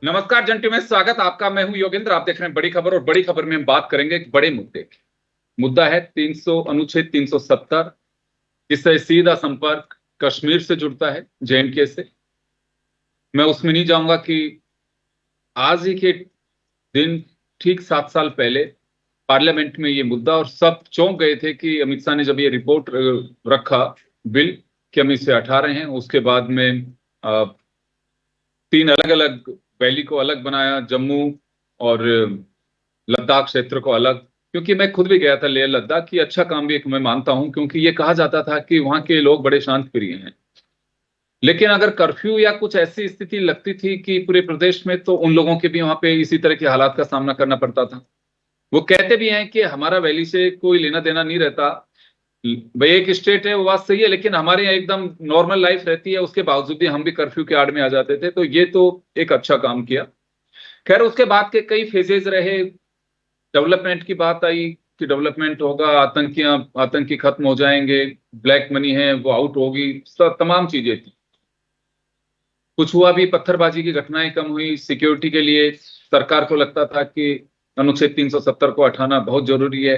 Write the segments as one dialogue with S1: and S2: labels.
S1: नमस्कार जंटू में स्वागत आपका। मैं हूं योगेंद्र। आप देख रहे हैं बड़ी खबर और बड़ी खबर में हम बात करेंगे एक बड़े मुद्दे की। मुद्दा है 300 अनुच्छेद 370। इससे सीधा संपर्क कश्मीर से जुड़ता है, जेएंडके से। मैं उसमें नहीं जाऊंगा कि आज ही के दिन ठीक 7 साल पहले पार्लियामेंट में ये मुद्दा और सब चौंक गए थे कि अमित शाह ने जब ये रिपोर्ट रखा बिल कि हम इसे हटा रहे हैं, उसके बाद में 3 अलग अलग वैली को अलग बनाया, जम्मू और लद्दाख क्षेत्र को अलग। क्योंकि मैं खुद भी गया था लेह लद्दाख की, अच्छा काम भी एक मैं मानता हूं, क्योंकि ये कहा जाता था कि वहां के लोग बड़े शांत प्रिय हैं। लेकिन अगर कर्फ्यू या कुछ ऐसी स्थिति लगती थी कि पूरे प्रदेश में, तो उन लोगों के भी वहां पे इसी तरह के हालात का सामना करना पड़ता था। वो कहते भी हैं कि हमारा वैली से कोई लेना देना नहीं रहता, भाई एक स्टेट है, वो बात सही है, लेकिन हमारे यहाँ एकदम नॉर्मल लाइफ रहती है, उसके बावजूद भी हम भी कर्फ्यू के आड़ में आ जाते थे। तो ये तो एक अच्छा काम किया। खैर, उसके बाद के कई फेजेस रहे। डेवलपमेंट की बात आई कि डेवलपमेंट होगा, आतंकी खत्म हो जाएंगे, ब्लैक मनी है वो आउट होगी, सब तमाम चीजें थी। कुछ हुआ भी, पत्थरबाजी की घटनाएं कम हुई। सिक्योरिटी के लिए सरकार को लगता था कि अनुच्छेद 370 को हटाना बहुत जरूरी है।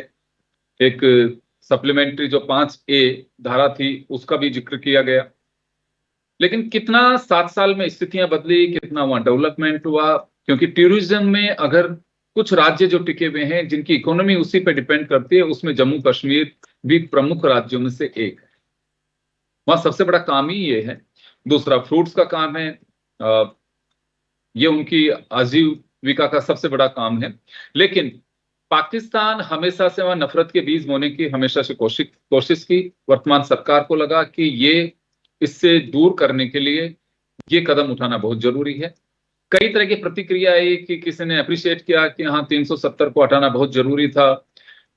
S1: एक सप्लीमेंट्री जो 5A धारा थी, उसका भी जिक्र किया गया। लेकिन कितना 7 साल में स्थितियां बदली, कितना वहां डेवलपमेंट हुआ। क्योंकि टूरिज्म में अगर कुछ राज्य जो टिके हुए हैं, जिनकी इकोनॉमी उसी पे डिपेंड करती है, उसमें जम्मू कश्मीर भी प्रमुख राज्यों में से एक है। वहां सबसे बड़ा काम ही ये है। दूसरा फ्रूट्स का काम है। अ, ये उनकी आजीविका का सबसे बड़ा काम है। लेकिन पाकिस्तान हमेशा से वहां नफरत के बीज बोने की हमेशा से कोशिश कोशिश की। वर्तमान सरकार को लगा कि ये इससे दूर करने के लिए ये कदम उठाना बहुत जरूरी है। कई तरह की प्रतिक्रिया आई कि किसी ने अप्रिशिएट किया कि हाँ, 370 को हटाना बहुत जरूरी था।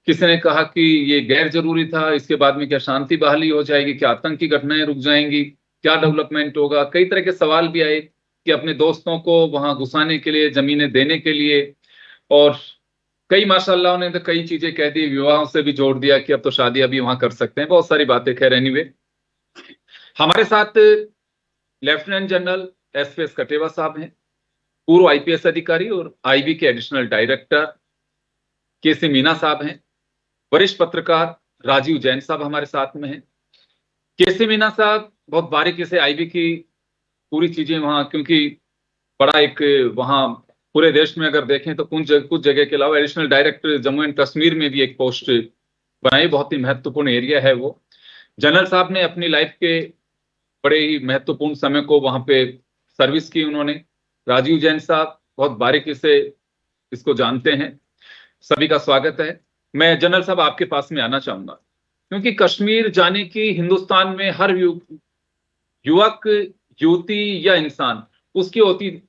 S1: किसी ने कहा कि ये गैर जरूरी था, इसके बाद में क्या शांति बहाली हो जाएगी, क्या आतंकी घटनाएं रुक जाएंगी, क्या डेवलपमेंट होगा। कई तरह के सवाल भी आए कि अपने दोस्तों को वहां घुसाने के लिए, जमीनें देने के लिए। और कई माशाल्लाह ने तो कई चीजें कह दी, विवाहों से भी जोड़ दिया कि अब तो शादियां भी वहां कर सकते हैं, बहुत सारी बातें। खैर एनीवे, हमारे साथ लेफ्टिनेंट जनरल एसपीएस कटेवा साहब हैं, पूर्व आईपीएस अधिकारी और आईबी के एडिशनल डायरेक्टर। केसी मीना साहब हैं, वरिष्ठ पत्रकार राजीव जैन साहब हमारे साथ में हैं। केसी मीना साहब बहुत बारीकी से आईबी की पूरी चीजें वहां, क्योंकि बड़ा एक वहां पूरे देश में अगर देखें तो कुछ जगह के अलावा additional director Jammu and Kashmir में भी एक पोस्ट बनाई, बहुत ही महत्वपूर्ण एरिया है वो। जनरल साहब ने अपनी लाइफ के बड़े ही महत्वपूर्ण समय को वहां पे सर्विस की उन्होंने। राजीव जैन साहब बहुत बारीकी से इसको जानते हैं। सभी का स्वागत है। मैं जनरल साहब आपके पास में आना चाहूंगा, क्योंकि कश्मीर जाने की हिंदुस्तान में हर युवक, युवती या इंसान, उसकी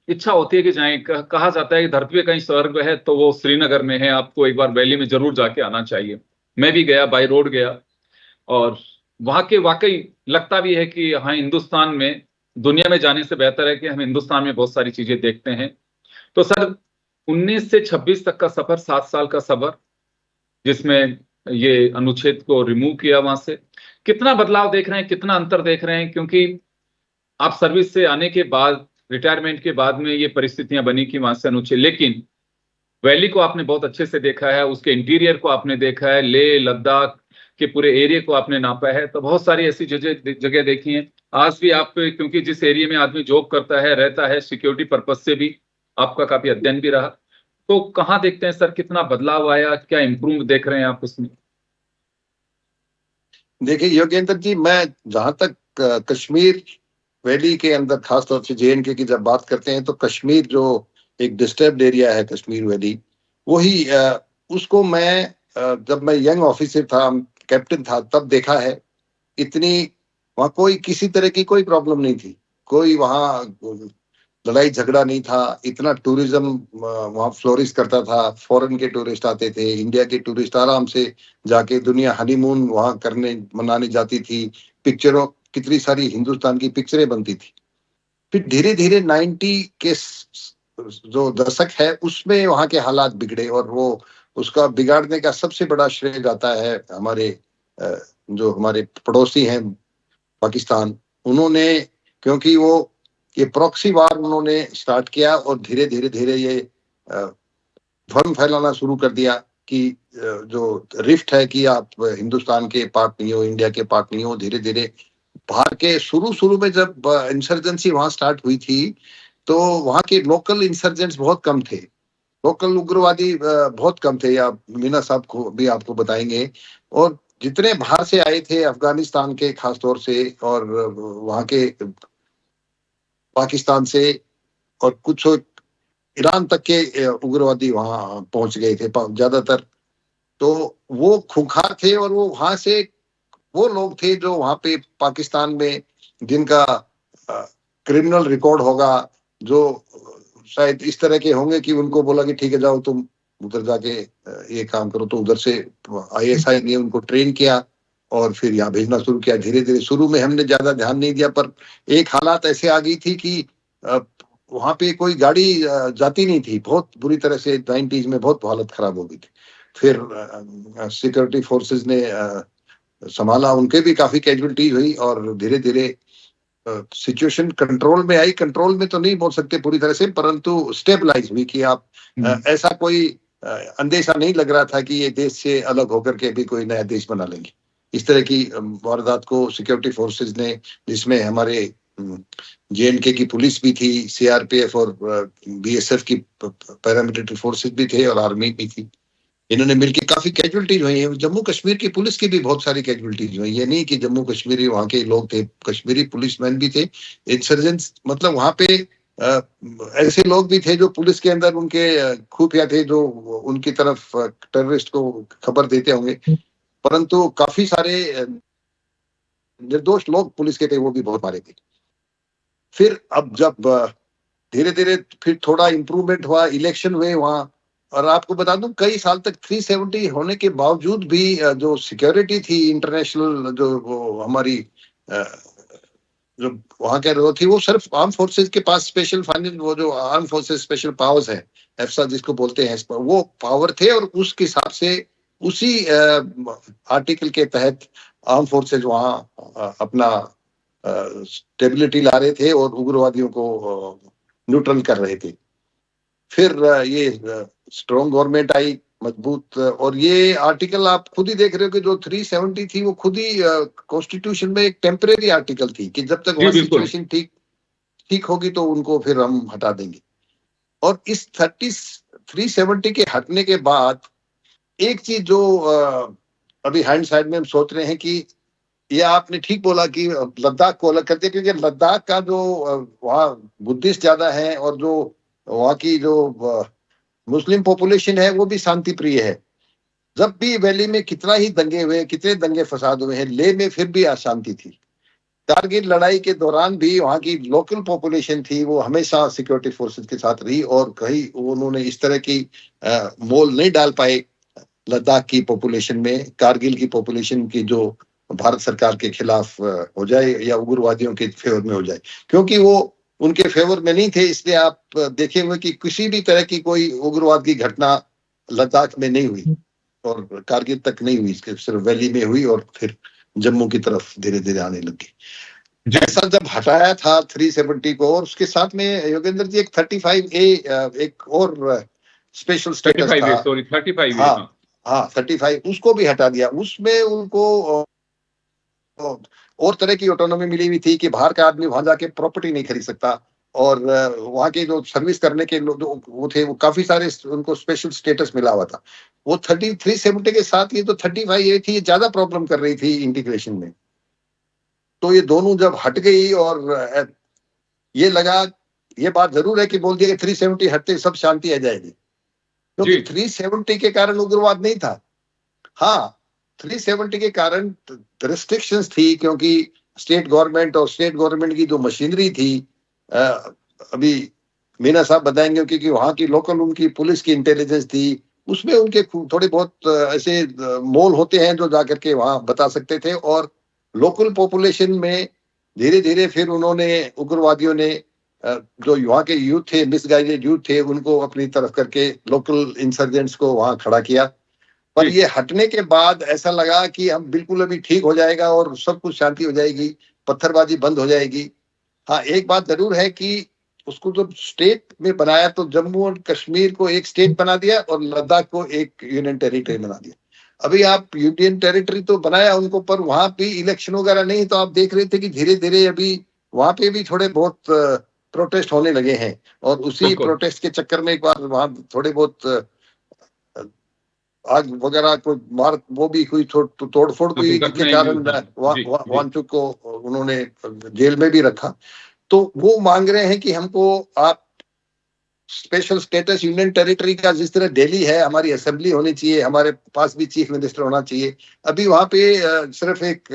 S1: इच्छा होती है कि जाए। कहा जाता है कि धरती पे कहीं स्वर्ग है तो वो श्रीनगर में है, आपको एक बार वैली में जरूर जाके आना चाहिए। मैं भी गया, बाई रोड गया, और वहां के वाकई लगता भी है कि हाँ, हिंदुस्तान में दुनिया में जाने से बेहतर है कि हम हिंदुस्तान में बहुत सारी चीजें देखते हैं। तो सर, 19 से 26 तक का सफर, 7 साल का सफर, जिसमें ये अनुच्छेद को रिमूव किया वहां से, कितना बदलाव देख रहे हैं, कितना अंतर देख रहे हैं? क्योंकि आप सर्विस से आने के बाद, रिटायरमेंट के बाद में ये परिस्थितियां बनी कि वहां से अनुच्छेद, लेकिन वैली को आपने बहुत अच्छे से देखा है, उसके इंटीरियर को आपने देखा है, लेह लद्दाख के पूरे एरिया को आपने नापा है, तो बहुत सारी ऐसी जगह जगह देखी हैं। आज भी आप, क्योंकि जिस एरिया में आदमी जॉब करता है, रहता है, सिक्योरिटी पर्पज से भी आपका काफी अध्ययन भी रहा। तो कहाँ देखते हैं सर, कितना बदलाव आया, क्या इम्प्रूव देख रहे हैं आप उसमें?
S2: देखिए योगेंद्र जी, मैं जहां तक कश्मीर वैली के अंदर खासतौर से जेएनके की जब बात करते हैं, तो कश्मीर जो एक डिस्टर्ब्ड एरिया है, कश्मीर वैली, वही उसको मैं जब मैं यंग ऑफिसर था, कैप्टन था, तब देखा है। इतनी वहां कोई किसी तरह की कोई प्रॉब्लम नहीं थी, कोई वहां लड़ाई झगड़ा नहीं था। इतना टूरिज्म वहां फ्लोरिश करता था, फॉरेन के टूरिस्ट आते थे, इंडिया के टूरिस्ट आराम से जाके दुनिया हनीमून वहां करने मनाने जाती थी। पिक्चरों, कितनी सारी हिंदुस्तान की पिक्चरें बनती थी। फिर धीरे धीरे 90 के जो दशक है, उसमें वहां के हालात बिगड़े, और वो उसका बिगाड़ने का सबसे बड़ा श्रेय जाता है हमारे जो हमारे पड़ोसी हैं, पाकिस्तान। उन्होंने, क्योंकि वो कि प्रॉक्सी वार उन्होंने स्टार्ट किया और धीरे धीरे धीरे ये भ्रम फैलाना शुरू कर दिया कि जो रिफ्ट है कि आप हिंदुस्तान के पार्ट नहीं हो, इंडिया के पार्ट नहीं हो। धीरे धीरे बाहर के शुरू में जब इंसर्जेंसी वहां स्टार्ट हुई थी तो वहां के लोकल इंसर्जेंट्स बहुत कम थे, लोकल उग्रवादी बहुत कम थे। या मीना साहब को भी आपको बताएंगे। और जितने बाहर से आए थे अफगानिस्तान के खासतौर से और वहां के पाकिस्तान से और कुछ ईरान तक के उग्रवादी वहां पहुंच गए थे ज्यादातर। तो वो खूंखार थे और वो वहां से वो लोग थे जो वहां पे पाकिस्तान में जिनका क्रिमिनल रिकॉर्ड होगा, जो शायद इस तरह के होंगे कि उनको बोला कि ठीक है जाओ तुम उधर जाके ये काम करो। तो उधर से आईएसआई ने उनको ट्रेन किया और फिर यहाँ भेजना शुरू किया। धीरे धीरे शुरू में हमने ज्यादा ध्यान नहीं दिया, पर एक हालात ऐसे आ गई थी कि वहां पे कोई गाड़ी जाती नहीं थी। बहुत बुरी तरह से 90s में बहुत हालत खराब हो गई थी। फिर सिक्योरिटी फोर्सेस ने संभाला, उनके भी काफी कैजुअलिटीज हुई और धीरे धीरे सिचुएशन कंट्रोल में आई। कंट्रोल में तो नहीं बोल सकते पूरी तरह से, परंतु स्टेबलाइज हुई कि आप ऐसा कोई अंदेशा नहीं लग रहा था कि ये देश से अलग होकर के भी कोई नया देश बना लेंगे। इस तरह की वारदात को सिक्योरिटी फोर्सेस ने, जिसमें हमारे जेएनके की पुलिस भी थी, सीआरपीएफ और बीएसएफ की पैरामिलिट्री फोर्सेस भी थे और आर्मी भी थी, इन्होंने मिलकर काफी कैजुअलिटीज हुई है। जम्मू कश्मीर की पुलिस की भी बहुत सारी कैजुअलिटीज हुई। ये नहीं कि जम्मू कश्मीरी वहां के लोग थे, कश्मीरी पुलिसमैन भी थे, इंसर्जेंट्स, मतलब वहां पे ऐसे लोग भी थे जो पुलिस के अंदर उनके खुफिया थे, जो उनकी तरफ टेररिस्ट को खबर देते होंगे। परंतु काफी सारे निर्दोष लोग पुलिस के थे, वो भी बहुत मारे थे। फिर अब जब धीरे धीरे फिर थोड़ा इंप्रूवमेंट हुआ, इलेक्शन हुए वहां। और आपको बता दूं कई साल तक 370 होने के बावजूद भी जो सिक्योरिटी थी इंटरनेशनल, जो हमारी जो वहां के वो थी, वो सिर्फ आर्म फोर्सेस के पास स्पेशल फाइनेंस, वो जो आर्म फोर्सेस स्पेशल पावर्स है, एफसा जिसको बोलते हैं, वो पावर थे। और उसके हिसाब से उसी आर्टिकल के तहत आर्म फोर्सेज वहां अपना स्टेबिलिटी ला रहे थे और उग्रवादियों को न्यूट्रल कर रहे थे। फिर ये स्ट्रॉन्ग गवर्नमेंट आई, मजबूत। और ये आर्टिकल आप खुद ही देख रहे हो कि जो 370 थी वो खुद ही कॉन्स्टिट्यूशन में एक टेम्परेरी आर्टिकल थी कि जब तक वहां सिचुएशन ठीक होगी तो उनको फिर हम हटा देंगे। और इस 370 के हटने के बाद एक चीज जो अभी हैंड साइड में हम सोच रहे हैं कि ये आपने ठीक बोला कि लद्दाख को अलग करते, क्योंकि लद्दाख का जो वहाँ बुद्धिस्ट ज्यादा है और जो वहाँ की जो मुस्लिम पॉपुलेशन है वो भी शांति प्रिय है। जब भी वैली में कितना ही दंगे हुए, कितने दंगे फसाद हुए हैं, लेह में फिर भी अशांति थी। कारगिल लड़ाई के दौरान भी वहाँ की लोकल पॉपुलेशन थी, वो हमेशा सिक्योरिटी फोर्सेस के साथ रही। और कहीं उन्होंने इस तरह की मोल नहीं डाल पाए लद्दाख की पॉपुलेशन में, कारगिल की पॉपुलेशन की जो भारत सरकार के खिलाफ हो जाए या उग्रवादियों के फेवर में हो जाए, क्योंकि वो उनके फेवर में नहीं थे। इसलिए आप देखे हुए कि किसी भी तरह की कोई उग्रवाद की घटना लद्दाख में नहीं हुई और कारगिल तक नहीं हुई, सिर्फ वैली में हुई और फिर जम्मू की तरफ धीरे धीरे आने लगी। जैसा जब हटाया था 370 को, और उसके साथ में योगेंद्र जी एक 35A एक और स्पेशल स्टेटस था।
S1: 35
S2: हाँ 35 उसको भी हटा दिया। उसमें उनको और तरह की ऑटोनॉमी मिली हुई थी कि बाहर का आदमी वहां जाके प्रॉपर्टी नहीं खरीद सकता। और वहां के जो सर्विस करने के लोग जो वो थे, वो काफी सारे उनको स्पेशल स्टेटस मिला हुआ था। वो 370 के साथ ये जो 35A थी, ये ज्यादा प्रॉब्लम कर रही थी इंटीग्रेशन में। तो ये दोनों जब हट गई और ये लगा, ये बात जरूर है कि बोल दिया कि 370 हटते सब शांति आ जाएगी, क्योंकि 370 के कारण उग्रवाद नहीं था। हाँ 370 के कारण रिस्ट्रिक्शंस थी, क्योंकि स्टेट गवर्नमेंट और स्टेट गवर्नमेंट की जो मशीनरी थी, अभी मीना साहब बताएंगे, क्योंकि वहां की लोकल उनकी पुलिस की इंटेलिजेंस थी, उसमें उनके थोड़े बहुत ऐसे मोल होते हैं जो जाकर के वहां बता सकते थे। और लोकल पॉपुलेशन में धीरे धीरे फिर उन्होंने, उग्रवादियों ने जो वहां के यूथ थे, मिसगाइडेड यूथ थे, उनको अपनी तरफ करके लोकल इंसर्जेंट्स को वहां खड़ा किया। पर ये हटने के बाद ऐसा लगा कि हम बिल्कुल अभी ठीक हो जाएगा और सब कुछ शांति हो जाएगी, पत्थरबाजी बंद हो जाएगी। हाँ, एक बात जरूर है कि उसको जब स्टेट में बनाया तो जम्मू और कश्मीर को एक स्टेट बना दिया और लद्दाख को एक यूनियन टेरिटरी बना दिया। अभी आप यूनियन टेरिटरी तो बनाया उनको, पर वहां भी इलेक्शन वगैरह नहीं, तो आप देख रहे थे कि धीरे धीरे अभी वहां पे भी थोड़े बहुत प्रोटेस्ट होने लगे हैं, और उसी
S1: बिल्कुल
S2: प्रोटेस्ट के चक्कर में एक बार वहां थोड़े बहुत आग वगैरह को मार वो भी हुई, तोड़फोड़ भी हुई, जिसके
S1: दुर्घटनाएं भी
S2: कारण
S1: हुई। जी जी।
S2: वांचुक को उन्होंने जेल में भी रखा। तो वो मांग रहे हैं कि हमको आप स्पेशल स्टेटस यूनियन टेरिटरी का, जिस तरह दिल्ली है हमारी असेंबली होनी चाहिए, हमारे पास भी चीफ मिनिस्टर होना चाहिए। अभी वहां पे सिर्फ एक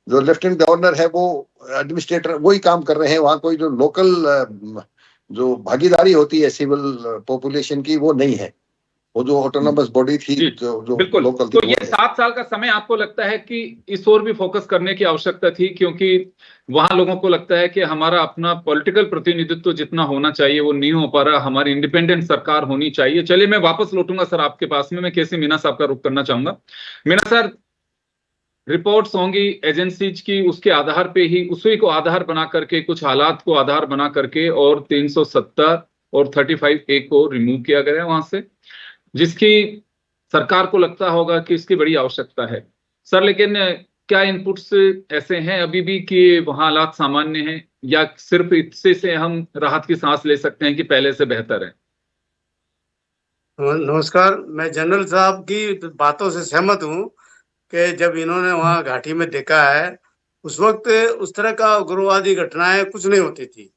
S2: जो लेफ्टिनेंट गवर्नर है वो एडमिनिस्ट्रेटर वही काम कर रहे हैं, वहां कोई जो लोकल जो भागीदारी होती है सिविल पॉपुलेशन की वो नहीं है। वो जो ऑटोनोमस बॉडी थी
S1: जी
S2: जो
S1: बिल्कुल।
S2: लोकल थी
S1: तो
S2: वो
S1: ये
S2: है।
S1: 7 साल का समय आपको लगता है कि इस ओर भी फोकस करने की आवश्यकता थी, क्योंकि वहां लोगों को लगता है कि हमारा अपना पॉलिटिकल प्रतिनिधित्व जितना होना चाहिए वो नहीं हो पा रहा, हमारी इंडिपेंडेंट सरकार होनी चाहिए। चलिए मैं वापस लौटूंगा सर आपके पास में, मैं केसी मीना साहब का रुख करना चाहूंगा। मीना सर, रिपोर्ट्स होंगी एजेंसीज की, उसके आधार पे ही, उसी को आधार बना करके, कुछ हालात को आधार बना करके, और 370 और 35A को रिमूव किया गया है वहां से, जिसकी सरकार को लगता होगा कि इसकी बड़ी आवश्यकता है। सर लेकिन क्या इनपुट्स ऐसे हैं अभी भी कि वहां हालात सामान्य हैं, या सिर्फ इससे से हम राहत की सांस ले सकते हैं कि पहले से बेहतर है?
S3: नमस्कार। मैं जनरल साहब की बातों से सहमत हूँ कि जब इन्होंने वहाँ घाटी में देखा है उस वक्त उस तरह का उग्रवादी घटनाएं कुछ नहीं होती थी,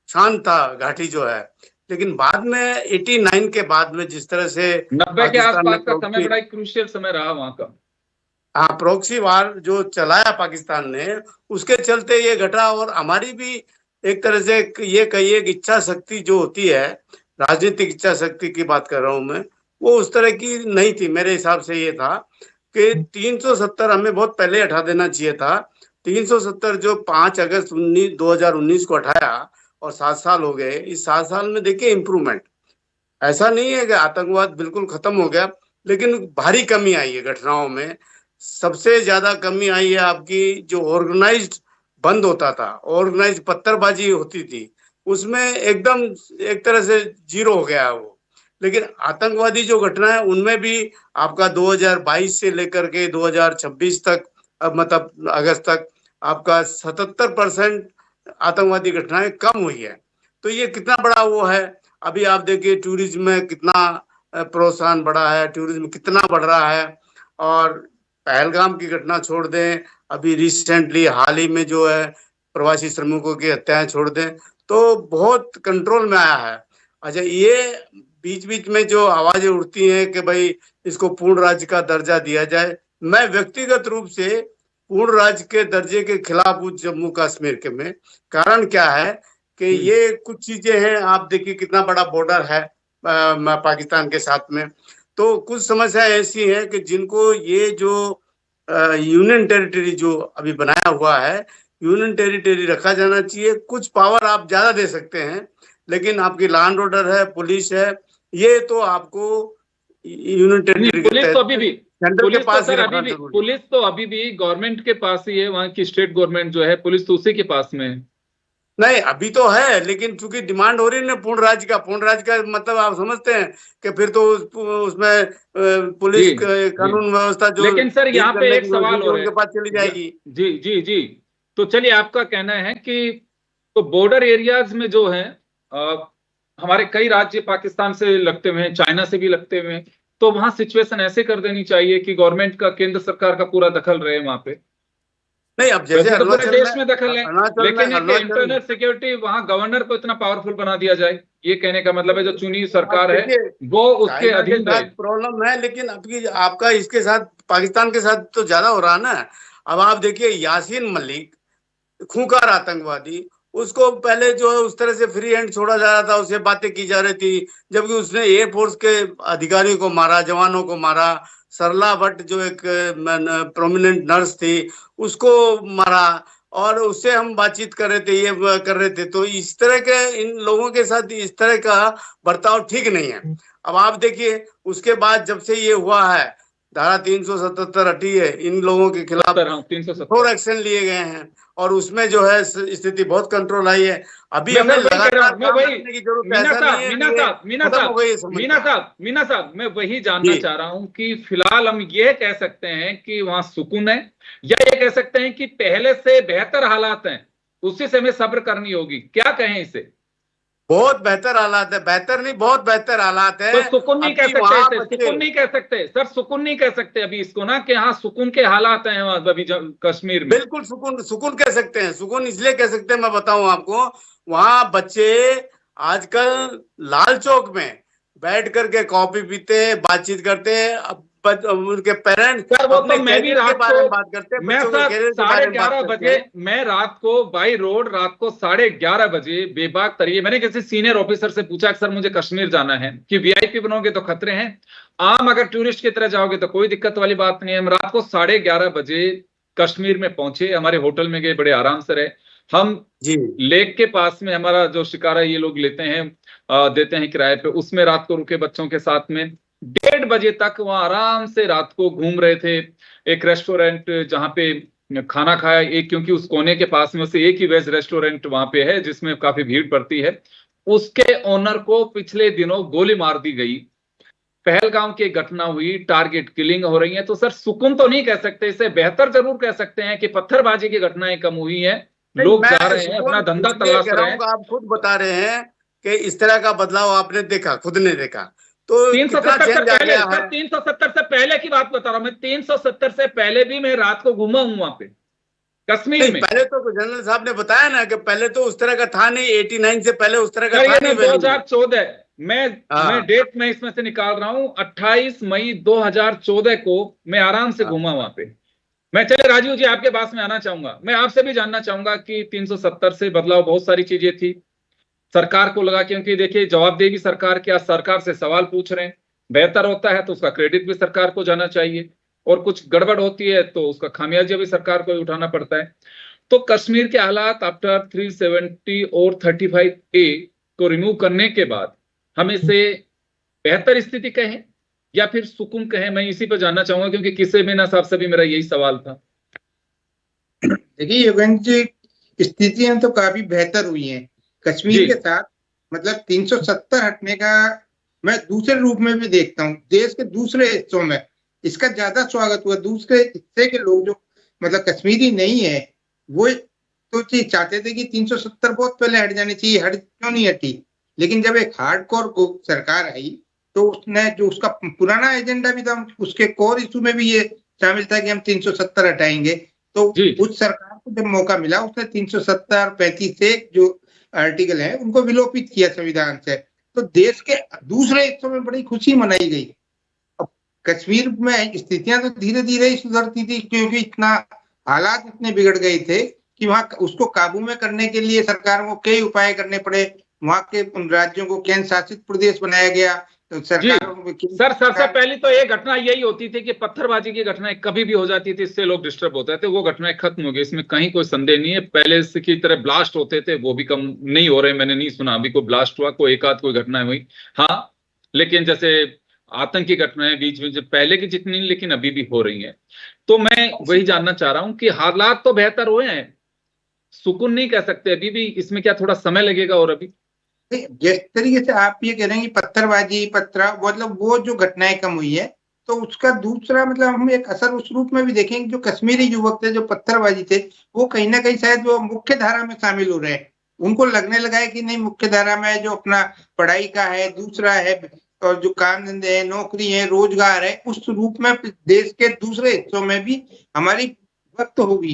S3: शांत था घाटी जो है। लेकिन बाद में 89 के बाद में जिस तरह से
S1: 90 के
S3: पाकिस्तान ने
S1: आसपास का समय बड़ा क्रूशियल समय रहा वहां का।
S3: प्रॉक्सी वार जो चलाया पाकिस्तान ने, उसके चलते ये घटा। और हमारी भी एक तरह से ये कहिए कि इच्छा शक्ति जो होती है, राजनीतिक इच्छा शक्ति की बात कर रहा हूं मैं, वो उस तरह की नहीं थी। मेरे हिसाब से ये था कि 370 हमें बहुत पहले हटा देना चाहिए था। 370 जो 5 अगस्त 2019 को हटाया, और 7 साल हो गए। इस 7 साल में देखिए इम्प्रूवमेंट, ऐसा नहीं है कि आतंकवाद बिल्कुल खत्म हो गया, लेकिन भारी कमी आई है घटनाओं में। सबसे ज्यादा कमी आई है आपकी जो ऑर्गेनाइज्ड बंद होता था, ऑर्गेनाइज्ड पत्थरबाजी होती थी, उसमें एकदम एक तरह से जीरो हो गया है वो। लेकिन आतंकवादी जो घटना है उनमें भी आपका 2022 से लेकर के 2026 तक, अब मतलब अगस्त तक, आपका 77% आतंकवादी घटनाएं कम हुई है। तो ये कितना बड़ा वो है। अभी आप देखिए टूरिज्म में कितना प्रोत्साहन बढ़ा है, टूरिज्म कितना बढ़ रहा है। और पहलगाम की घटना छोड़ दें, अभी रिसेंटली हाल ही में जो है प्रवासी श्रमिकों की हत्याएं छोड़ दें, तो बहुत कंट्रोल में आया है। अच्छा, ये बीच बीच में जो आवाजें उठती हैं कि भाई इसको पूर्ण राज्य का दर्जा दिया जाए, मैं व्यक्तिगत रूप से पूर्ण राज्य के दर्जे के खिलाफ हूँ जम्मू कश्मीर के में। कारण क्या है कि ये कुछ चीजें हैं, आप देखिए कितना बड़ा बॉर्डर है पाकिस्तान के साथ में। तो कुछ समस्या ऐसी है कि जिनको ये जो यूनियन टेरिटरी जो अभी बनाया हुआ है, यूनियन टेरिटरी रखा जाना चाहिए। कुछ पावर आप ज्यादा दे सकते हैं, लेकिन आपकी लॉ एंड ऑर्डर है, पुलिस है, ये तो आपको यूनियन टेरिटरी के
S1: पुलिस तो अभी
S3: तहत
S1: भी,
S3: सेंटर के
S1: पुलिस तो
S3: पास ही
S1: सर अभी
S3: रखना
S1: भी,
S3: जरूरी है।
S1: पुलिस तो अभी भी गवर्नमेंट के पास ही है, वहां की स्टेट गवर्नमेंट जो है, पुलिस तो उसी के पास में है।
S3: नहीं, अभी तो है, लेकिन चूंकि डिमांड हो रही है ना पूर्ण राज्य का, पूर्ण राज्य का मतलब आप समझते हैं कि फिर तो उसमें
S1: जी
S3: पुलिस
S1: जी।
S3: कानून व्यवस्था जो
S1: लेकिन सर
S3: डील
S1: यहाँ पे
S3: करने
S1: एक
S3: की
S1: सवाल
S3: होगी
S1: हो रहा
S3: उनके
S1: है।
S3: पास चली जाएगी।
S1: जी जी जी। तो चलिए, आपका कहना है कि तो बॉर्डर एरियाज में जो है, हमारे कई राज्य पाकिस्तान से लगते हुए हैं, चाइना से भी लगते हुए हैं, तो वहां सिचुएशन ऐसे कर देनी चाहिए कि गवर्नमेंट का, केंद्र सरकार का पूरा दखल रहे वहां पे।
S3: नहीं, अब जैसे
S1: वैसे तो पूरे
S3: अरुणाचल में,
S1: देश में दखल है, लेकिन एक
S3: अरुणाचल
S1: इंटरनल सिक्योरिटी वहां गवर्नर को इतना पावरफुल बना दिया जाए, ये कहने का मतलब है जो चुनी सरकार है
S3: देखिए
S1: वो उसके
S3: चाइना के
S1: अधीन
S3: साथ
S1: रहे।
S3: प्रॉब्लम है, लेकिन आपकी आपका इसके साथ पाकिस्तान के साथ तो ज्यादा हो रहा है ना। अब आप देखिए यासीन मलिक, खूंखार आतंकवादी, उसको पहले जो है उस तरह से फ्री हैंड छोड़ा जा रहा था, उससे बातें की जा रही थी, जबकि उसने एयरफोर्स के अधिकारियों को मारा, जवानों को मारा। सरला भट्ट जो एक प्रोमिनेंट नर्स थी, उसको मारा। और उससे हम बातचीत कर रहे थे, ये कर रहे थे। तो इस तरह के इन लोगों के साथ इस तरह का बर्ताव ठीक नहीं है। अब आप देखिए उसके बाद जब से ये हुआ है, धारा 377 हटी है, इन लोगों के खिलाफ
S1: 70, हाँ 370।
S3: कठोर एक्शन लिए गए हैं। और उसमें जो है स्थिति बहुत कंट्रोल आई है। अभी
S1: मैं
S3: हमें
S1: सर वही कह रहा
S3: लगातार
S1: हूँ, मैं
S3: काम
S1: वही
S3: करने की जरूरत है,
S1: मीना
S3: ऐसा
S1: साहब
S3: नहीं है
S1: मीना
S3: कि ये
S1: साहब मीना
S3: खत्म हो गई है
S1: साहब
S3: समस्या।
S1: मीना साहब मैं वही जानना
S3: जी
S1: चाह रहा हूं कि फिलहाल हम ये कह सकते हैं कि वहां सुकून है, या ये कह सकते हैं कि पहले से बेहतर हालात हैं, उसी से हमें सब्र करनी होगी, क्या कहें इसे?
S3: बहुत बेहतर हालात है, बेहतर नहीं बहुत बेहतर हालात है।
S1: तो सुकून नहीं कह
S3: अभी
S1: सकते
S3: वहां
S1: इसे,
S3: बच्चे
S1: सुकून नहीं कह सकते सर, सुकून नहीं कह सकते अभी इसको ना, कि हाँ सुकून के हालात हैं वहां अभी कश्मीर में।
S3: बिल्कुल सुकून सुकून कह सकते हैं, सुकून इसलिए कह सकते हैं, मैं बताऊं आपको। वहां बच्चे आजकल लाल चौक में बैठ करके कॉफी पीते हैं, बातचीत करते हैं। उनके पेरेंट्स
S1: सर वो तो
S3: अपने
S1: मैं भी
S3: कैरियर के
S1: रात
S3: बारे
S1: को,
S3: में बात करते हैं,
S1: मैं
S3: बच्चों के
S1: सर
S3: कैरियर के
S1: साढ़े
S3: बारे में बात
S1: ग्यारह
S3: करते
S1: बजे,
S3: हैं।
S1: मैं रात को बाई रोड रात को 11:30 बजे बेबाक तरीके, मैंने किसी सीनियर ऑफिसर से पूछा कि सर मुझे कश्मीर जाना है, कि वीआईपी बनोगे तो खतरे हैं, आम अगर टूरिस्ट की तरह जाओगे तो कोई दिक्कत वाली बात नहीं है। हम रात को 11:30 बजे कश्मीर में पहुंचे, हमारे होटल में गए, बड़े आराम से रहे हम।
S3: जी
S1: लेक के पास में हमारा जो शिकारा ये लोग लेते हैं, देते हैं किराए पे, उसमें रात को रुके बच्चों के साथ में। 1:30 बजे तक वहां आराम से रात को घूम रहे थे। एक रेस्टोरेंट जहाँ पे खाना खाया, एक क्योंकि उस कोने के पास में से एक ही वेज रेस्टोरेंट वहां पे है जिसमें काफी भीड़ पड़ती है, उसके ओनर को पिछले दिनों गोली मार दी गई। पहलगाम की एक घटना हुई, टारगेट किलिंग हो रही है। तो सर सुकून तो नहीं कह सकते, इसे बेहतर जरूर कह सकते हैं कि पत्थरबाजी की घटनाएं कम हुई हैं,
S3: नहीं,
S1: लोग जा
S3: मैं
S1: रहे हैं, अपना
S3: सुकून
S1: धंधा
S3: इसलिए
S1: तलाश
S3: कह रहा
S1: रहे
S3: हूँ
S1: हैं।
S3: कि आप खुद बता रहे हैं कि इस तरह का बदलाव आपने देखा, खुद ने देखा, तो कितना
S1: 370 से
S3: चेंज आ
S1: पहले
S3: गया
S1: सर,
S3: है।
S1: 370 से पहले की बात बता रहा हूं मैं, 370 से पहले भी मैं रात को घूमा हूं वहां पे कश्मीर
S3: नहीं,
S1: में।
S3: पहले तो जनरल साहब ने बताया ना कि पहले तो उस तरह का था नहीं, 89 से पहले उस तरह का
S1: सर
S3: था
S1: ये
S3: नहीं
S1: मैं
S3: वैली में।
S1: 2014, मैं
S3: हाँ
S1: डेट में इसमें से निकाल रहा हूं, 28 मई 2014 को मैं आराम से
S3: हाँ।
S1: घूमा वहां पे। मैं चले राजीव जी आपके पास में आना चाहूंगा, मैं आपसे भी जानना चाहूंगा कि 370 से बदलाव बहुत सारी चीजें थी, सरकार को लगा, क्योंकि देखिए जवाबदेही सरकार क्या, सरकार से सवाल पूछ रहे हैं, बेहतर होता है तो उसका क्रेडिट भी सरकार को जाना चाहिए, और कुछ गड़बड़ होती है तो उसका खामियाजा भी सरकार को ही उठाना पड़ता है। तो कश्मीर के हालात आफ्टर 370 और 35A को रिमूव करने के बाद हम इसे बेहतर स्थिति कहें या फिर सुकून कहें, मैं इसी पर जानना चाहूंगा, क्योंकि किसे में ना साहब से भी मेरा यही सवाल था।
S4: देखिए योगेंद्र जी, स्थितियां तो काफी बेहतर हुई हैं कश्मीर
S1: जी
S4: के साथ। मतलब 370 हटने का मैं दूसरे रूप में भी देखता हूँ। देश के दूसरे हिस्सों में इसका ज्यादा स्वागत हुआ। दूसरे हिस्से के लोग जो मतलब कश्मीरी नहीं है, वो तो चीज चाहते थे कि 370 बहुत पहले हट जानी चाहिए, हट क्यों नहीं हटी। लेकिन जब एक हार्डकोर सरकार आई तो उसने जो उसका पुराना एजेंडा भी था, उसके कोर इशू में भी ये शामिल था कि हम 370 हटाएंगे। तो
S1: जी
S4: उस सरकार को जब मौका मिला उसने 370 35 से जो आर्टिकल है उनको विलोपित किया संविधान से। तो देश के दूसरे हिस्सों में बड़ी खुशी मनाई गई। अब कश्मीर में स्थितियां तो धीरे धीरे ही सुधरती थी, क्योंकि इतना हालात इतने बिगड़ गए थे कि वहां उसको काबू में करने के लिए सरकार को कई उपाय करने पड़े। वहां के राज्यों को केंद्र शासित प्रदेश बनाया गया। तो
S1: जी
S4: सरकार
S1: सर, सबसे पहली तो ये घटना यही होती थी कि पत्थरबाजी की घटनाएं कभी भी हो जाती थी, इससे लोग डिस्टर्ब होते थे, वो घटनाएं खत्म हो गई, इसमें कहीं कोई संदेह नहीं है। पहले से की तरह ब्लास्ट होते थे वो भी कम नहीं हो रहे, मैंने नहीं सुना अभी कोई ब्लास्ट हुआ, कोई एक आध कोई घटना हुई। हाँ, लेकिन जैसे आतंकी घटनाएं बीच में जब पहले की जितनी नहीं, लेकिन अभी भी हो रही हैं। तो मैं वही जानना चाह रहा हूं कि हालात तो बेहतर हुए हैं, सुकून नहीं कह सकते अभी भी, इसमें क्या थोड़ा समय लगेगा? और अभी
S4: जिस तरीके से आप ये कह रहे हैं कि पत्थरबाजी मतलब वो जो घटनाएं कम हुई है, तो उसका दूसरा मतलब हम एक असर उस रूप में भी देखेंगे, जो कश्मीरी युवक थे जो पत्थरबाजी थे, वो कहीं ना कहीं शायद वो मुख्य धारा में शामिल हो रहे हैं। उनको लगने लगा है कि नहीं, मुख्य धारा में जो अपना पढ़ाई का है, दूसरा है और जो काम धंधे है, नौकरी है, रोजगार है, उस रूप में देश के दूसरे हिस्सों में भी हमारी वक्त होगी।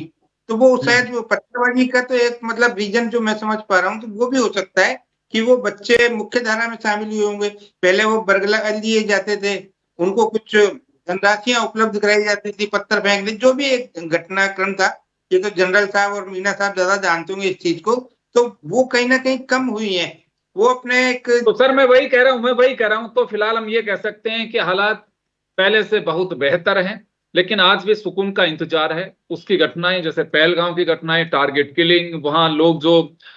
S4: तो वो शायद वो पत्थरबाजी का तो एक मतलब रीजन जो मैं समझ पा रहा हूँ, तो वो भी हो सकता है कि वो बच्चे मुख्य धारा में शामिल हुए होंगे। पहले वो बरगला लिए जाते थे, उनको कुछ धनराशियां उपलब्ध कराई जाती थी, पत्थर फेंकने, जो भी एक घटनाक्रम था। ये तो जनरल साहब और मीना साहब ज्यादा जानते होंगे इस चीज को। तो वो कहीं ना कहीं कम हुई है। वो अपने एक
S1: तो सर मैं वही कह रहा हूं, तो फिलहाल हम ये कह सकते हैं कि हालात पहले से बहुत बेहतर हैं, लेकिन आज भी सुकून का इंतजार है। उसकी घटनाएं जैसे पहलगांव की घटनाएं, टारगेट किलिंग, वहां लोग जो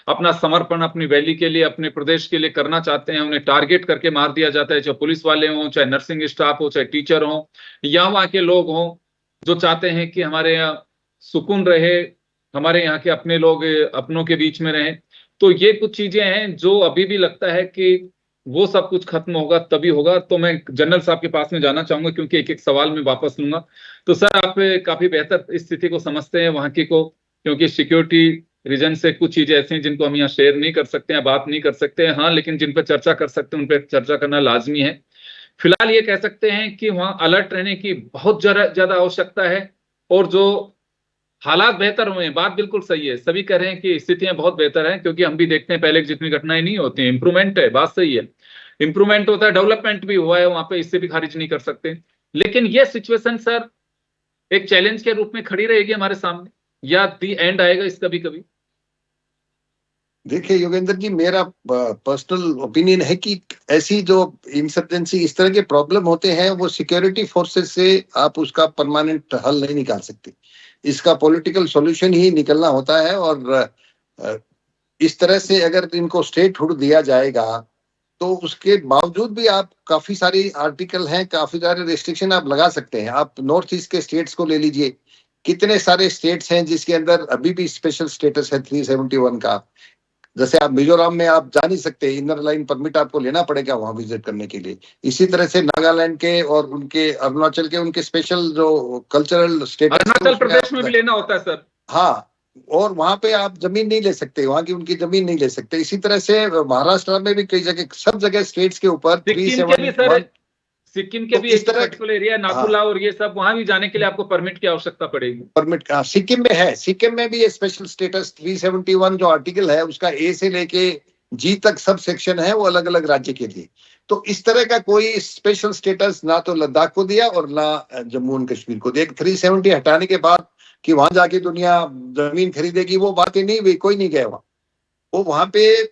S1: अपना समर्पण अपनी वैली के लिए, अपने प्रदेश के लिए करना चाहते हैं, उन्हें टारगेट करके मार दिया जाता है, चाहे पुलिस वाले हों, चाहे नर्सिंग स्टाफ हो, चाहे टीचर हों, या वहां के लोग हों जो चाहते हैं कि हमारे यहाँ सुकून रहे, हमारे यहाँ के अपने लोग अपनों के बीच में रहें। तो ये कुछ चीजें हैं जो अभी भी लगता है कि वो सब कुछ खत्म होगा तभी होगा। तो मैं जनरल साहब के पास में जाना चाहूंगा, क्योंकि एक एक सवाल में वापस लूंगा। तो सर, आप काफी बेहतर स्थिति को समझते हैं वहां की को, क्योंकि सिक्योरिटी रीजन से कुछ चीजें ऐसी हैं जिनको हम यहाँ शेयर नहीं कर सकते हैं, बात नहीं कर सकते हैं, हाँ, लेकिन जिन पर चर्चा कर सकते हैं उन पर चर्चा करना लाजमी है। फिलहाल ये कह सकते हैं कि वहां अलर्ट रहने की बहुत ज्यादा आवश्यकता है। और जो हालात बेहतर हुए हैं, बात बिल्कुल सही है, सभी कह रहे हैं कि स्थितियां बहुत बेहतर हैं, क्योंकि हम भी देखते हैं पहले की जितनी घटनाएं नहीं होती हैं, इंप्रूवमेंट है, बात सही है, इंप्रूवमेंट होता है, डेवलपमेंट भी हुआ है वहां पे, इससे भी खारिज नहीं कर सकते। लेकिन ये सिचुएशन सर एक चैलेंज के रूप में खड़ी रहेगी हमारे सामने, या दी एंड आएगा इसका भी कभी?
S2: देखिए योगेंद्र जी, मेरा पर्सनल ओपिनियन है कि ऐसी जो इंसर्जेंसी, इस तरह के प्रॉब्लम होते हैं, वो सिक्योरिटी फोर्सेस से आप उसका परमानेंट हल नहीं निकाल सकते। इसका पॉलिटिकल सॉल्यूशन ही निकलना होता है। और इस तरह से अगर इनको स्टेटहुड दिया जाएगा तो उसके बावजूद भी आप काफी सारी आर्टिकल हैं, काफी सारे रिस्ट्रिक्शन आप लगा सकते हैं। आप नॉर्थ ईस्ट के स्टेट्स को ले लीजिए, कितने सारे स्टेट्स हैं जिसके अंदर अभी भी स्पेशल स्टेटस है 371 का। जैसे आप मिजोरम में आप जा नहीं सकते, इनर लाइन परमिट आपको लेना पड़ेगा वहां विजिट करने के लिए। इसी तरह से नागालैंड के और उनके अरुणाचल के उनके स्पेशल जो कल्चरल स्टेटस,
S1: अरुणाचल प्रदेश में भी लेना होता है सर।
S2: हाँ, और वहां पे आप जमीन नहीं ले सकते, वहां की उनकी जमीन नहीं ले सकते। इसी तरह से महाराष्ट्र में भी कई जगह, सब जगह स्टेट्स के ऊपर
S1: सिक्किम के भी एक पर्टिकुलर एरिया नाथुला और ये सब, वहां भी जाने के लिए आपको परमिट की आवश्यकता पड़ेगी।
S2: परमिट सिक्किम में है, सिक्किम में भी ये स्पेशल स्टेटस 371 जो आर्टिकल है उसका ए से लेके जी तक सब सेक्शन है, वो अलग अलग राज्य के लिए। तो इस तरह का कोई स्पेशल स्टेटस ना तो लद्दाख को दिया और ना जम्मू एंड कश्मीर को दिया। 370 हटाने के बाद कि वहां जाके दुनिया जमीन खरीदेगी, वो बातें नहीं हुई, कोई नहीं गया वहां। वो वहां पे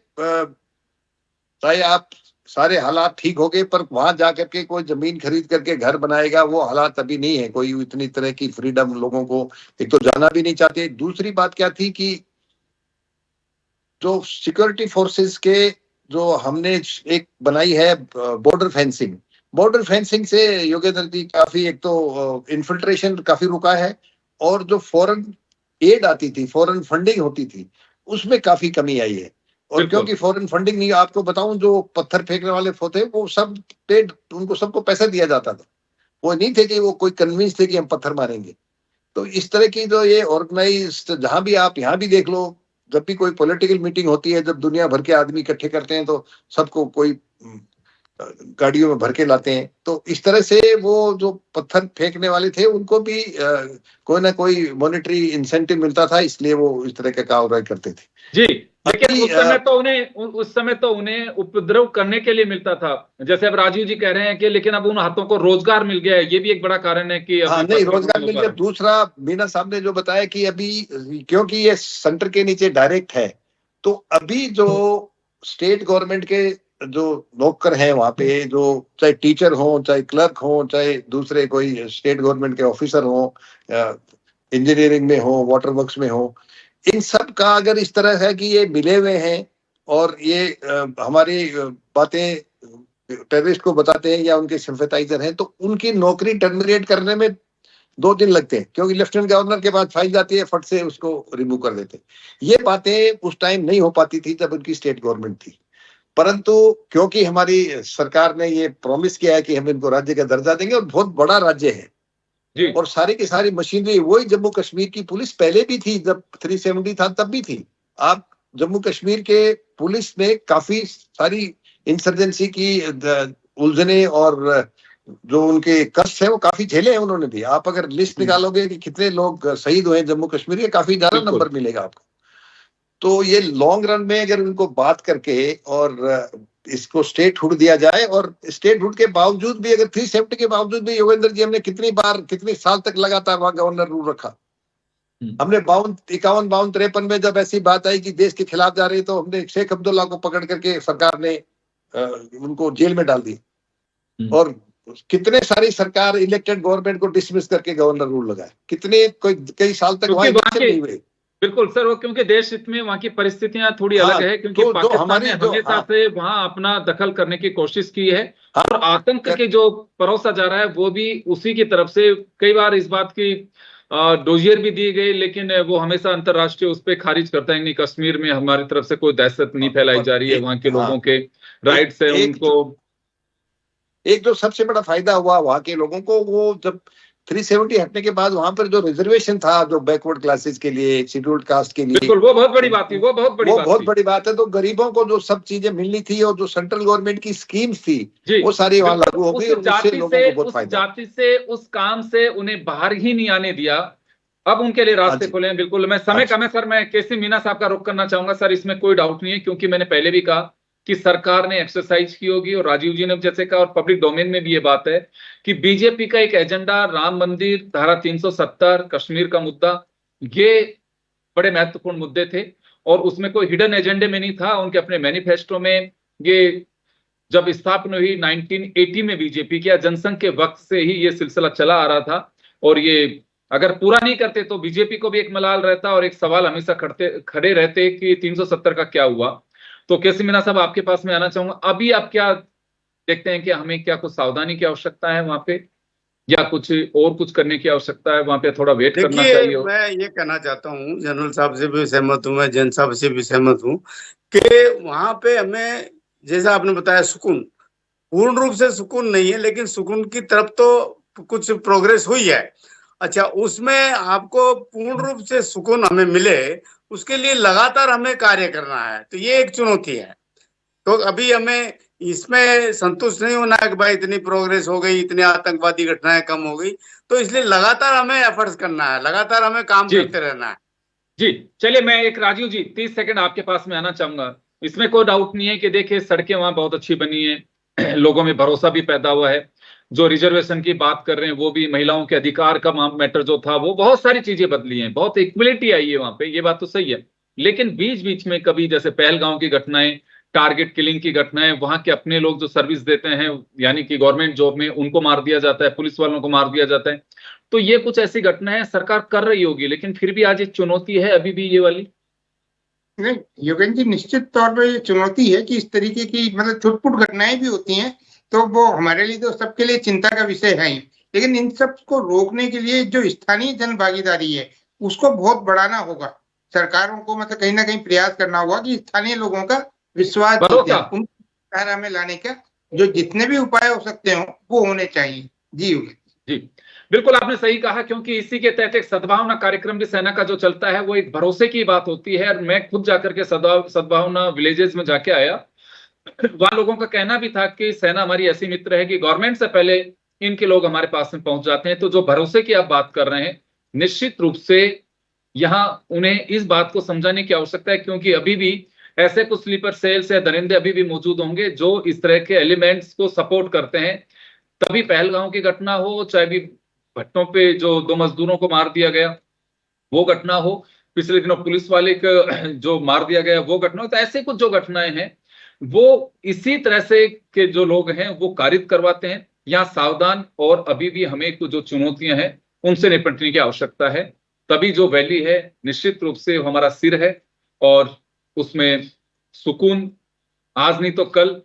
S2: चाहे आप सारे हालात ठीक हो गए, पर वहां जाकर के कोई जमीन खरीद करके घर बनाएगा, वो हालात अभी नहीं है। कोई इतनी तरह की फ्रीडम लोगों को, एक तो जाना भी नहीं चाहते। दूसरी बात क्या थी कि जो सिक्योरिटी फोर्सेस के जो हमने एक बनाई है बॉर्डर फेंसिंग से योगेंद्र जी काफी, एक तो इन्फिल्ट्रेशन काफी रुका है, और जो फॉरेन एड आती थी, फॉरेन फंडिंग होती थी, उसमें काफी कमी आई है। और क्योंकि फॉरेन फंडिंग नहीं, आपको बताऊं, जो पत्थर फेंकने वाले थे वो सब पेड, उनको सबको पैसा दिया जाता था। वो नहीं थे कि वो कोई कन्विंस थे कि हम पत्थर मारेंगे। तो इस तरह की जो ये ऑर्गेनाइज्ड, जहां भी आप यहाँ भी देख लो, जब भी कोई पॉलिटिकल मीटिंग होती है, जब दुनिया भर के आदमी इकट्ठे करते हैं तो सबको कोई गाड़ियों में भर के लाते हैं। तो इस तरह से वो जो पत्थर फेंकने वाले थे उनको भी कोई ना कोई मॉनेटरी इंसेंटिव मिलता था, इसलिए वो इस तरह का कार्रवाई करते थे
S1: जी। लेकिन उस समय तो उन्हें उपद्रव करने के लिए मिलता था, जैसे अब राजीव जी कह रहे हैं कि लेकिन अब उन हाथों को रोजगार मिल गया है, ये भी एक बड़ा कारण है कि
S2: हाँ, नहीं, रोजगार मिल गया। दूसरा, मीना साहब ने जो बताया कि अभी क्योंकि ये सेंटर के नीचे डायरेक्ट है, तो अभी जो स्टेट गवर्नमेंट के जो नौकर हैं वहां पे, जो चाहे टीचर हो, चाहे क्लर्क हो, चाहे दूसरे कोई स्टेट गवर्नमेंट के ऑफिसर हो, इंजीनियरिंग में हो, वाटर वर्क्स में हो, इन सब का अगर इस तरह है कि ये मिले हुए हैं और ये हमारी बातें टेररिस्ट को बताते हैं या उनके सिंपैथाइजर हैं, तो उनकी नौकरी टर्मिनेट करने में 2 दिन लगते हैं, क्योंकि लेफ्टिनेंट गवर्नर के पास फाइल जाती है, फट से उसको रिमूव कर देते हैं। ये बातें उस टाइम नहीं हो पाती थी जब उनकी स्टेट गवर्नमेंट थी। परंतु क्योंकि हमारी सरकार ने ये प्रॉमिस किया है कि हम इनको राज्य का दर्जा देंगे, और बहुत बड़ा राज्य है
S1: जी,
S2: और सारी की सारी मशीनरी वही जम्मू कश्मीर की पुलिस पहले भी थी, जब 370 था तब भी थी। आप जम्मू कश्मीर के पुलिस ने काफी सारी इंसर्जेंसी की उलझने और जो उनके कष्ट है वो काफी झेले हैं उन्होंने भी। आप अगर लिस्ट निकालोगे कि कितने लोग शहीद हुए जम्मू कश्मीर के, काफी ज्यादा नंबर मिलेगा आपको। तो ये लॉन्ग रन में अगर उनको बात करके और इसको स्टेटहुड दिया जाए, और स्टेटहुड के बावजूद भी, अगर 370 के बावजूद भी, योगेंद्र जी, हमने कितनी बार, कितने साल तक लगातार वहां गवर्नर रूल रखा। हमने 51, 52, 53 में जब ऐसी बात आई कि देश के खिलाफ जा रही, तो हमने शेख अब्दुल्ला को पकड़ करके सरकार ने उनको जेल में डाल दिया। और कितने सारी सरकार इलेक्टेड गवर्नमेंट को डिसमिस करके गवर्नर रूल लगाए, कितने कई साल तक वहां इलेक्शन नहीं हुए।
S1: बिल्कुल सर, वो क्योंकि देश हित में वहाँ की परिस्थितियां थोड़ी अलग है, क्योंकि पाकिस्तान ने हमेशा से वहां अपना दखल करने की कोशिश की है, और आतंक के जो परोसा जा रहा है वो भी उसी की तरफ से। कई बार इस बात की डोजियर भी दी गई, लेकिन वो हमेशा अंतर्राष्ट्रीय उस पर खारिज करता है, नहीं कश्मीर में हमारी तरफ से कोई दहशत नहीं फैलाई जा रही है, वहां के लोगों के राइट्स है उनको।
S2: एक जो सबसे बड़ा फायदा हुआ वहां के लोगों को, वो जब 370 हटने के बाद वहां पर जो रिजर्वेशन था जो बैकवर्ड क्लासेस के लिए, शेड्यूल्ड कास्ट के लिए,
S1: बिल्कुल वो बहुत बड़ी बात थी, वो बहुत बड़ी बात
S2: है। तो गरीबों को जो सब चीजें मिलनी थी और जो सेंट्रल गवर्नमेंट की स्कीम्स थी
S1: जी,
S2: वो सारी वहां लागू हो गई, और उससे लोगों को बहुत
S1: उस
S2: फायदा।
S1: जाति से उस काम से उन्हें बाहर ही नहीं आने दिया, अब उनके लिए रास्ते खुले हैं। बिल्कुल, मैं समय कम है सर, मैं केसी मीना साहब का रुख करना चाहूंगा सर, इसमें कोई डाउट नहीं है, क्योंकि मैंने पहले भी कहा कि सरकार ने एक्सरसाइज की होगी, और राजीव जी ने जैसे कहा, और पब्लिक डोमेन में भी ये बात है कि बीजेपी का एक एजेंडा, राम मंदिर, धारा 370, कश्मीर का मुद्दा, ये बड़े महत्वपूर्ण मुद्दे थे, और उसमें कोई हिडन एजेंडे में नहीं था। उनके अपने मैनिफेस्टो में ये जब स्थापना हुई 1980 में बीजेपी की, जनसंघ के वक्त से ही ये सिलसिला चला आ रहा था, और ये अगर पूरा नहीं करते तो बीजेपी को भी एक मलाल रहता, और एक सवाल हमेशा खड़े रहते कि 370 का क्या हुआ। तो केसी मीना साहब, आपके पास में आना चाहूंगा, अभी आप क्या देखते हैं कि हमें क्या कुछ सावधानी की आवश्यकता है वहां पे, या कुछ करने की आवश्यकता है वहां पे, थोड़ा वेट करना चाहिए?
S3: देखिए, मैं ये कहना चाहता हूँ, जनरल साहब से भी सहमत हूँ, मैं जैन साहब से भी सहमत हूँ कि वहां पे हमें, जैसा आपने बताया, सुकून, पूर्ण रूप से सुकून नहीं है, लेकिन सुकून की तरफ तो कुछ प्रोग्रेस हुई है। अच्छा, उसमें आपको पूर्ण रूप से सुकून हमें मिले, उसके लिए लगातार हमें कार्य करना है, तो ये एक चुनौती है। तो अभी हमें इसमें संतुष्ट नहीं होना है कि भाई इतनी प्रोग्रेस हो गई, इतनी आतंकवादी घटनाएं कम हो गई, तो इसलिए लगातार हमें एफर्ट्स करना है, लगातार हमें काम करते रहना है।
S1: जी, चलिए, मैं एक राजीव जी 30 सेकंड आपके पास में आना चाहूंगा। इसमें कोई डाउट नहीं है कि देखिए सड़कें वहां बहुत अच्छी बनी है, लोगों में भरोसा भी पैदा हुआ है, जो रिजर्वेशन की बात कर रहे हैं वो भी, महिलाओं के अधिकार का मैटर जो था वो, बहुत सारी चीजें बदली हैं, बहुत इक्वलिटी आई है वहां पे, ये बात तो सही है। लेकिन बीच बीच में कभी जैसे पहलगांव की घटनाएं, टारगेट किलिंग की घटनाएं, वहां के अपने लोग जो सर्विस देते हैं, यानी कि गवर्नमेंट जॉब में, उनको मार दिया जाता है, पुलिस वालों को मार दिया जाता है, तो ये कुछ ऐसी घटनाएं सरकार कर रही होगी, लेकिन फिर भी आज एक चुनौती है अभी भी ये वाली।
S4: नहीं योगेंद्र जी, निश्चित तौर पर ये चुनौती है कि इस तरीके की मतलब छुटपुट घटनाएं भी होती हैं, तो वो हमारे लिए तो सबके लिए चिंता का विषय है ही। लेकिन इन सब को रोकने के लिए जो स्थानीय जन भागीदारी है उसको बहुत बढ़ाना होगा। सरकारों को मतलब कहीं ना कहीं प्रयास करना होगा कि स्थानीय लोगों का विश्वास जीतें, उनको धारा में लाने का जो जितने भी उपाय हो सकते हो वो होने चाहिए। जी
S1: जी, बिल्कुल आपने सही कहा, क्योंकि इसी के तहत एक सद्भावना कार्यक्रम भी सेना का जो चलता है, वो एक भरोसे की बात होती है। और मैं खुद जाकर के सद्भावना विलेजेस में जाके आया, वहां लोगों का कहना भी था कि सेना हमारी ऐसी मित्र है कि गवर्नमेंट से पहले इनके लोग हमारे पास में पहुंच जाते हैं। तो जो भरोसे की आप बात कर रहे हैं, निश्चित रूप से यहाँ उन्हें इस बात को समझाने की आवश्यकता है, क्योंकि अभी भी ऐसे कुछ स्लीपर सेल्स या दरिंदे अभी भी मौजूद होंगे जो इस तरह के एलिमेंट्स को सपोर्ट करते हैं। तभी पहलगांव की घटना हो, चाहे भी भट्टों पे जो 2 मजदूरों को मार दिया गया वो घटना हो, पिछले दिनों पुलिस वाले को जो मार दिया गया वो घटना हो, तो ऐसे कुछ जो घटनाएं हैं वो इसी तरह से के जो लोग हैं वो कारित करवाते हैं। यहाँ सावधान, और अभी भी हमें कुछ जो चुनौतियां हैं उनसे निपटने की आवश्यकता है। तभी जो वैली है निश्चित रूप से हमारा सिर है, और उसमें सुकून आज नहीं तो कल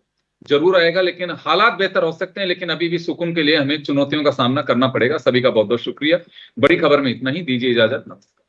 S1: जरूर आएगा, लेकिन हालात बेहतर हो सकते हैं, लेकिन अभी भी सुकून के लिए हमें चुनौतियों का सामना करना पड़ेगा। सभी का बहुत बहुत शुक्रिया। बड़ी खबर में इतना ही, दीजिए इजाजत, नमस्कार।